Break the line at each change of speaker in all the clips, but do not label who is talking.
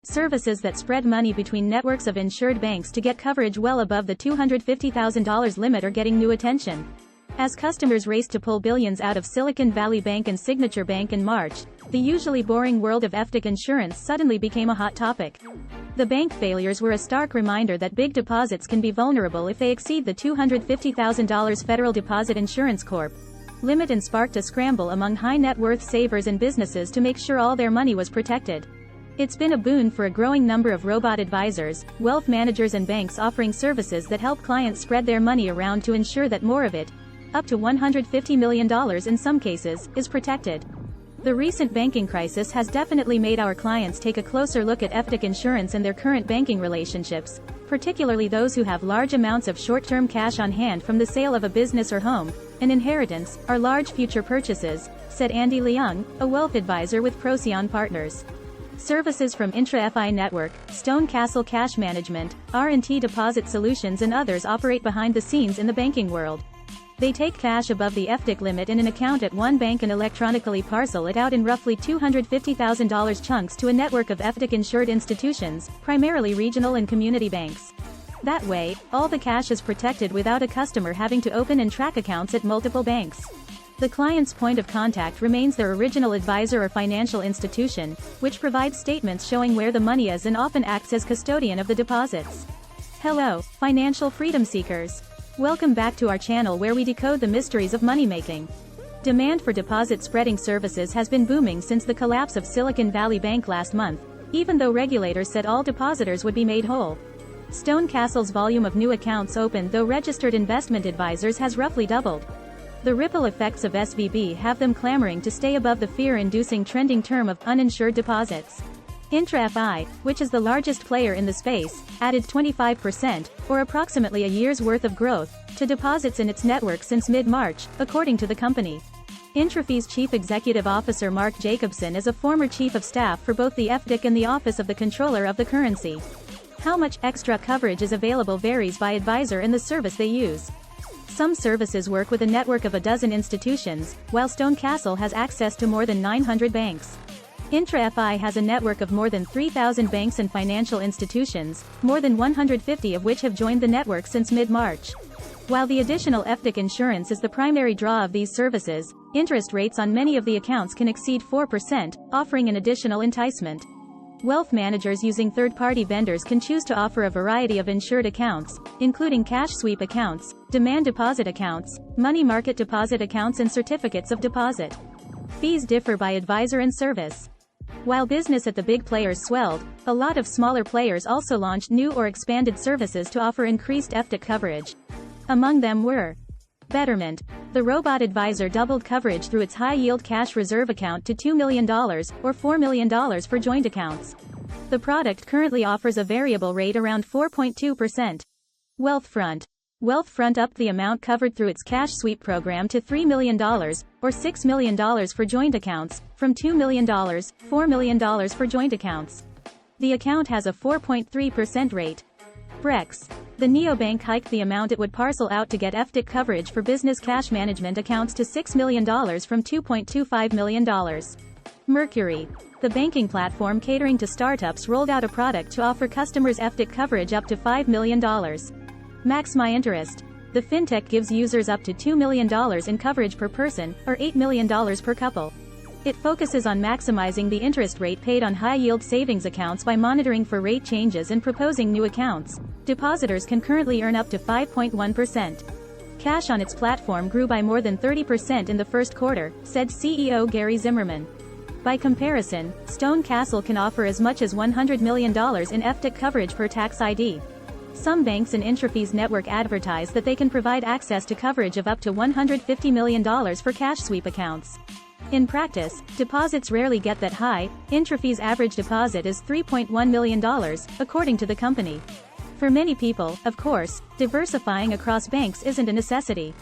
services that spread money between networks of insured banks to get coverage well above the $250,000 limit are getting new attention. As customers raced to pull billions out of Silicon Valley Bank and Signature Bank in March, the usually boring world of FDIC insurance suddenly became a hot topic. The bank failures were a stark reminder that big deposits can be vulnerable if they exceed the $250,000 Federal Deposit Insurance Corp. limit and sparked a scramble among high-net-worth savers and businesses to make sure all their money was protected. It's been a boon for a growing number of robot advisors, wealth managers and banks offering services that help clients spread their money around to ensure that more of it, up to $150 million in some cases, is protected. The recent banking crisis has definitely made our clients take a closer look at FDIC insurance and their current banking relationships, particularly those who have large amounts of short-term cash on hand from the sale of a business or home, an inheritance, or large future purchases, said Andy Leung, a wealth advisor with Procyon Partners. Services from Intra-FI Network, Stone Castle Cash Management, R&T Deposit Solutions and others operate behind the scenes in the banking world. They take cash above the FDIC limit in an account at one bank and electronically parcel it out in roughly $250,000 chunks to a network of FDIC-insured institutions, primarily regional and community banks. That way, all the cash is protected without a customer having to open and track accounts at multiple banks. The client's point of contact remains their original advisor or financial institution, which provides statements showing where the money is and often acts as custodian of the deposits. Hello, financial freedom seekers. Welcome back to our channel where we decode the mysteries of money-making. Demand for deposit spreading services has been booming since the collapse of Silicon Valley Bank last month, even though regulators said all depositors would be made whole. Stone Castle's volume of new accounts opened though registered investment advisors has roughly doubled. The ripple effects of SVB have them clamoring to stay above the fear-inducing trending term of uninsured deposits. Intra-FI, which is the largest player in the space, added 25%, or approximately a year's worth of growth, to deposits in its network since mid-March, according to the company. Intrafi's chief executive officer Mark Jacobson is a former chief of staff for both the FDIC and the Office of the Controller of the Currency. How much extra coverage is available varies by advisor and the service they use. Some services work with a network of a dozen institutions, while Stone Castle has access to more than 900 banks. Intra-FI has a network of more than 3,000 banks and financial institutions, more than 150 of which have joined the network since mid-March. While the additional FDIC insurance is the primary draw of these services, interest rates on many of the accounts can exceed 4%, offering an additional enticement. Wealth managers using third-party vendors can choose to offer a variety of insured accounts, including cash sweep accounts, demand deposit accounts, money market deposit accounts and certificates of deposit. Fees differ by advisor and service. While business at the big players swelled, a lot of smaller players also launched new or expanded services to offer increased FDIC coverage. Among them were Betterment. The robot advisor doubled coverage through its high-yield cash reserve account to $2 million, or $4 million for joint accounts. The product currently offers a variable rate around 4.2%. Wealthfront. Wealthfront upped the amount covered through its cash sweep program to $3 million, or $6 million for joint accounts, from $2 million, $4 million for joint accounts. The account has a 4.3% rate. Brex. The neobank hiked the amount it would parcel out to get FDIC coverage for business cash management accounts to $6 million from $2.25 million. Mercury. The banking platform catering to startups rolled out a product to offer customers FDIC coverage up to $5 million. Max My Interest. The fintech gives users up to $2 million in coverage per person, or $8 million per couple. It focuses on maximizing the interest rate paid on high-yield savings accounts by monitoring for rate changes and proposing new accounts. Depositors can currently earn up to 5.1%. Cash on its platform grew by more than 30% in the first quarter, said CEO Gary Zimmerman. By comparison, Stone Castle can offer as much as $100 million in FDIC coverage per tax ID. Some banks in Intrafi's network advertise that they can provide access to coverage of up to $150 million for cash sweep accounts. In practice, deposits rarely get that high. Intrafi's average deposit is $3.1 million, according to the company. For many people, of course, diversifying across banks isn't a necessity.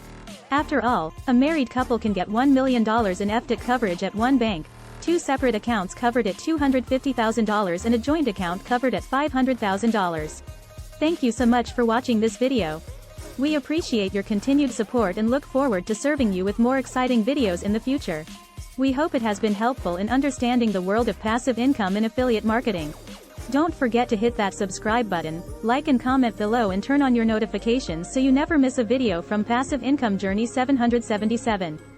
After all, a married couple can get $1 million in FDIC coverage at one bank, two separate accounts covered at $250,000 and a joint account covered at $500,000. Thank you so much for watching this video. We appreciate your continued support and look forward to serving you with more exciting videos in the future. We hope it has been helpful in understanding the world of passive income and affiliate marketing. Don't forget to hit that subscribe button, like and comment below and turn on your notifications so you never miss a video from Passive Income Journey 777.